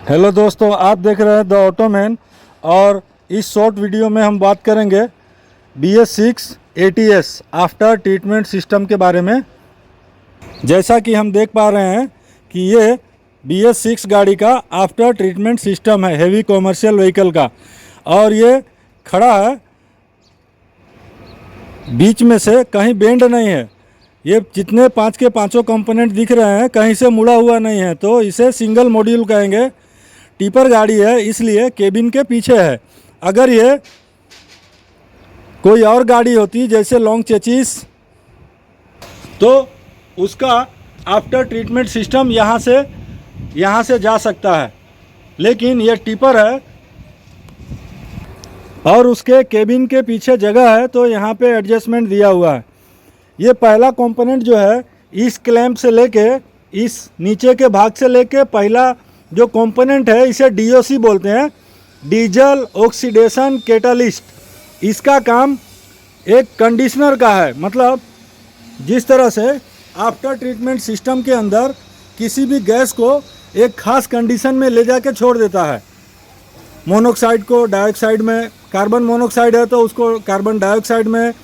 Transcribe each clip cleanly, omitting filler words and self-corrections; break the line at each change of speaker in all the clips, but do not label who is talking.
Hello दोस्तों, आप देख रहे हैं द ऑटोमैन। और इस शॉर्ट वीडियो में हम बात करेंगे BS6 ATS after treatment system के बारे में। जैसा कि हम देख पा रहे हैं कि ये BS6 गाड़ी का आफ्टर ट्रीटमेंट सिस्टम है, हेवी कॉमर्शियल व्हीकल का। और ये खड़ा है, बीच में से कहीं बेंड नहीं है। ये जितने पाँच के पाँचों कंपोनेंट दिख रहे हैं कहीं से मुड़ा हुआ नहीं है, तो इसे सिंगल मॉड्यूल कहेंगे। टिपर गाड़ी है इसलिए केबिन के पीछे है। अगर ये कोई और गाड़ी होती जैसे लॉन्ग चेचिस, तो उसका आफ्टर ट्रीटमेंट सिस्टम यहाँ से जा सकता है, लेकिन ये टिपर है और उसके केबिन के पीछे जगह है, तो यहाँ पे एडजस्टमेंट दिया हुआ है। ये पहला कंपोनेंट जो है, इस क्लैंप से लेके इस नीचे के भाग से लेके पहला जो कंपोनेंट है इसे DOC बोलते हैं, डीजल ऑक्सीडेशन कैटालिस्ट। इसका काम एक कंडीशनर का है। मतलब जिस तरह से आफ्टर ट्रीटमेंट सिस्टम के अंदर किसी भी गैस को एक खास कंडीशन में ले जाके छोड़ देता है, मोनोक्साइड को डाइऑक्साइड में, कार्बन मोनोक्साइड है तो उसको कार्बन डाइऑक्साइड में,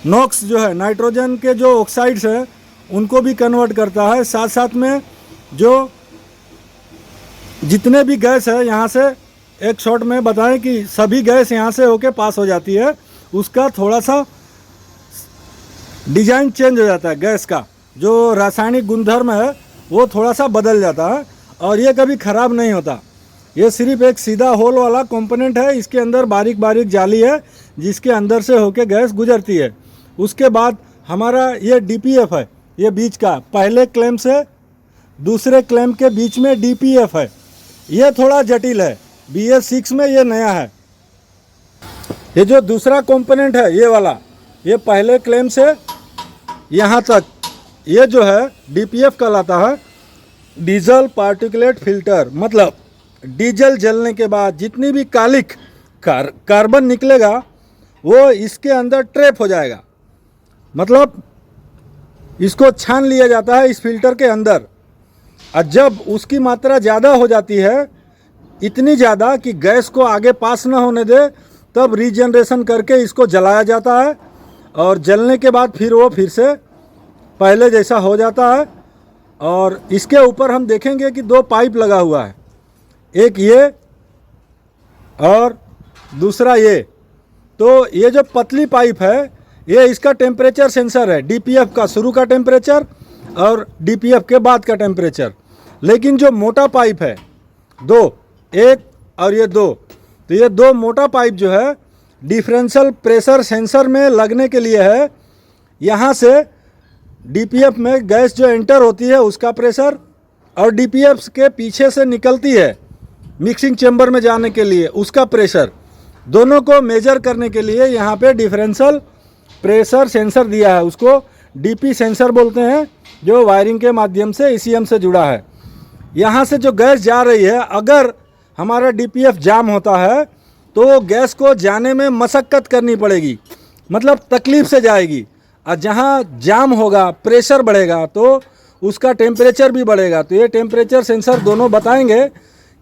नॉक्स जो है नाइट्रोजन के जो ऑक्साइड्स हैं उनको भी कन्वर्ट करता है। साथ साथ में जो जितने भी गैस है, यहाँ से एक शॉट में बताएं कि सभी गैस यहाँ से होके पास हो जाती है। उसका थोड़ा सा डिजाइन चेंज हो जाता है, गैस का जो रासायनिक गुणधर्म है वो थोड़ा सा बदल जाता है, और ये कभी ख़राब नहीं होता। ये सिर्फ एक सीधा होल वाला कंपोनेंट है, इसके अंदर बारीक बारीक जाली है जिसके अंदर से होके गैस गुजरती है। उसके बाद हमारा ये DPF है, ये बीच का पहले क्लैंप से दूसरे क्लैंप के बीच में DPF है। ये थोड़ा जटिल है, BS6 में ये नया है। ये जो दूसरा कंपोनेंट है ये वाला, ये पहले क्लैंप से यहाँ तक, ये जो है DPF कहलाता है, डीजल पार्टिकुलेट फिल्टर। मतलब डीजल जलने के बाद जितनी भी कालिक कार्बन निकलेगा वो इसके अंदर ट्रैप हो जाएगा। मतलब इसको छान लिया जाता है इस फिल्टर के अंदर, और जब उसकी मात्रा ज़्यादा हो जाती है, इतनी ज़्यादा कि गैस को आगे पास ना होने दे, तब रीजनरेशन करके इसको जलाया जाता है। और जलने के बाद फिर वो फिर से पहले जैसा हो जाता है। और इसके ऊपर हम देखेंगे कि दो पाइप लगा हुआ है, एक ये और दूसरा ये। तो ये जो पतली पाइप है ये इसका टेम्परेचर सेंसर है, DPF का शुरू का टेम्परेचर और DPF के बाद का टेम्परेचर। लेकिन जो मोटा पाइप है दो, एक और ये दो, तो ये दो मोटा पाइप जो है डिफरेंशियल प्रेशर सेंसर में लगने के लिए है। यहाँ से DPF में गैस जो एंटर होती है उसका प्रेशर, और DPF के पीछे से निकलती है मिक्सिंग चेंबर में जाने के लिए उसका प्रेशर, दोनों को मेजर करने के लिए यहाँ पे डिफरेंशियल प्रेशर सेंसर दिया है। उसको DP सेंसर बोलते हैं, जो वायरिंग के माध्यम से ECM से जुड़ा है। यहाँ से जो गैस जा रही है, अगर हमारा DPF जाम होता है तो गैस को जाने में मशक्क़त करनी पड़ेगी, मतलब तकलीफ़ से जाएगी। और जहाँ जाम होगा प्रेशर बढ़ेगा तो उसका टेम्परेचर भी बढ़ेगा। तो ये टेम्परेचर सेंसर दोनों बताएंगे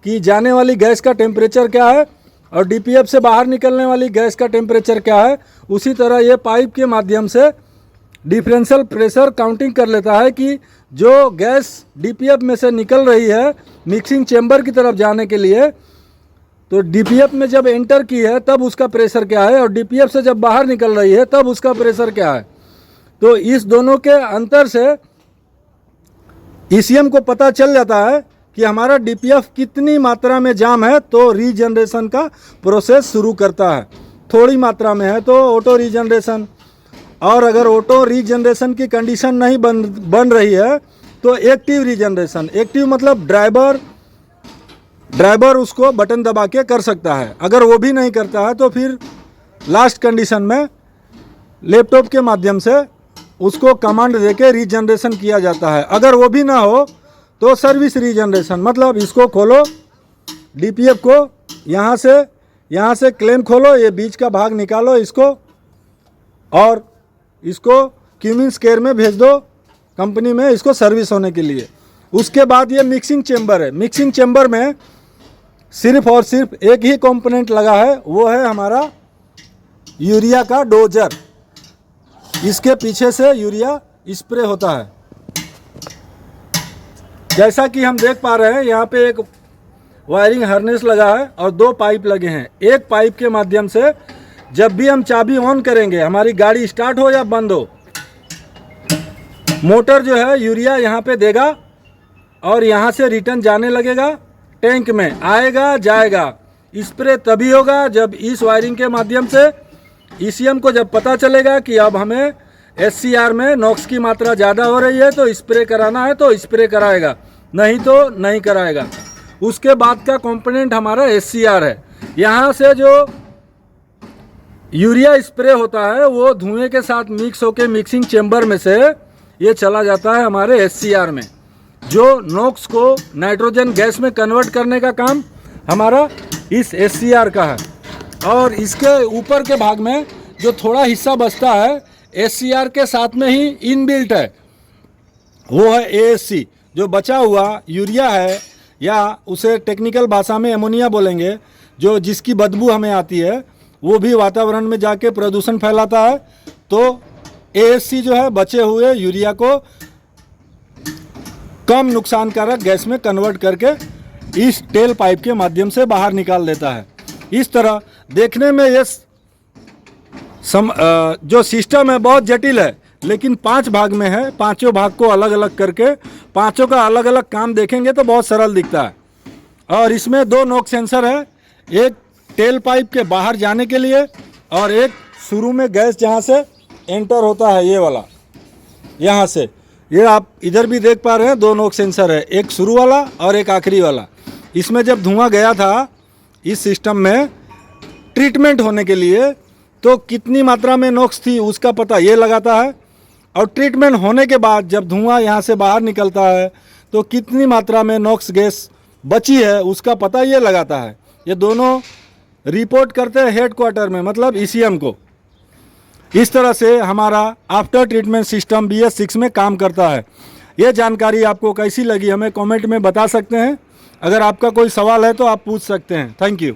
कि जाने वाली गैस का टेम्परेचर क्या है और DPF से बाहर निकलने वाली गैस का टेम्परेचर क्या है। उसी तरह ये पाइप के माध्यम से डिफरेंशियल प्रेशर काउंटिंग कर लेता है कि जो गैस DPF में से निकल रही है मिक्सिंग चेंबर की तरफ जाने के लिए, तो DPF में जब एंटर की है तब उसका प्रेशर क्या है, और DPF से जब बाहर निकल रही है तब उसका प्रेशर क्या है। तो इस दोनों के अंतर से ECM को पता चल जाता है कि हमारा DPF कितनी मात्रा में जाम है, तो रीजनरेशन का प्रोसेस शुरू करता है। थोड़ी मात्रा में है तो ऑटो रीजनरेशन, और अगर ऑटो रीजनरेशन की कंडीशन नहीं बन रही है तो एक्टिव रीजनरेशन। एक्टिव मतलब ड्राइवर उसको बटन दबा के कर सकता है। अगर वो भी नहीं करता है तो फिर लास्ट कंडीशन में लैपटॉप के माध्यम से उसको कमांड देके रीजनरेशन किया जाता है। अगर वो भी ना हो तो सर्विस रीजनरेशन, मतलब इसको खोलो, DPF को यहाँ से क्लैंप खोलो, ये बीच का भाग निकालो इसको, और इसको क्यूमिंस केयर में भेज दो कंपनी में इसको सर्विस होने के लिए। उसके बाद ये मिक्सिंग चेम्बर है। मिक्सिंग चेम्बर में सिर्फ और सिर्फ एक ही कंपोनेंट लगा है, वो है हमारा यूरिया का डोजर। इसके पीछे से यूरिया स्प्रे होता है। जैसा कि हम देख पा रहे हैं, यहाँ पे एक वायरिंग हार्नेस लगा है और 2 पाइप लगे हैं। एक पाइप के माध्यम से जब भी हम चाबी ऑन करेंगे, हमारी गाड़ी स्टार्ट हो या बंद हो, मोटर जो है यूरिया यहाँ पे देगा और यहाँ से रिटर्न जाने लगेगा, टैंक में आएगा जाएगा। स्प्रे तभी होगा जब इस वायरिंग के माध्यम से ईसीएम को जब पता चलेगा कि अब हमें एससीआर में नॉक्स की मात्रा ज़्यादा हो रही है तो स्प्रे कराना है तो स्प्रे कराएगा, नहीं तो नहीं कराएगा। उसके बाद का कंपोनेंट हमारा एससीआर है। यहाँ से जो यूरिया स्प्रे होता है वो धुएं के साथ मिक्स होकर मिक्सिंग चेम्बर में से ये चला जाता है हमारे एससीआर में, जो नॉक्स को नाइट्रोजन गैस में कन्वर्ट करने का काम हमारा इस एससीआर का है। और इसके ऊपर के भाग में जो थोड़ा हिस्सा बचता है एससीआर के साथ में ही इनबिल्ट है, वो है एएससी। जो बचा हुआ यूरिया है, या उसे टेक्निकल भाषा में एमोनिया बोलेंगे, जो जिसकी बदबू हमें आती है, वो भी वातावरण में जाके प्रदूषण फैलाता है। तो एएससी जो है बचे हुए यूरिया को कम नुकसानकारक गैस में कन्वर्ट करके इस टेल पाइप के माध्यम से बाहर निकाल देता है। इस तरह देखने में ये जो सिस्टम है बहुत जटिल है, लेकिन 5 भाग में है। पांचों भाग को अलग अलग करके पांचों का अलग अलग काम देखेंगे तो बहुत सरल दिखता है। और इसमें 2 नोक सेंसर है, एक टेल पाइप के बाहर जाने के लिए और एक शुरू में गैस जहाँ से एंटर होता है, ये वाला यहाँ से। ये आप इधर भी देख पा रहे हैं, 2 नोक सेंसर है, एक शुरू वाला और एक आखिरी वाला। इसमें जब धुआं गया था इस सिस्टम में ट्रीटमेंट होने के लिए, तो कितनी मात्रा में नॉक्स थी उसका पता ये लगाता है। और ट्रीटमेंट होने के बाद जब धुआं यहाँ से बाहर निकलता है तो कितनी मात्रा में नॉक्स गैस बची है उसका पता ये लगाता है। ये दोनों रिपोर्ट करते हैं हेडक्वार्टर में, मतलब ईसीएम को। इस तरह से हमारा आफ्टर ट्रीटमेंट सिस्टम BS6 में काम करता है। ये जानकारी आपको कैसी लगी हमें कमेंट में बता सकते हैं। अगर आपका कोई सवाल है तो आप पूछ सकते हैं। Thank you.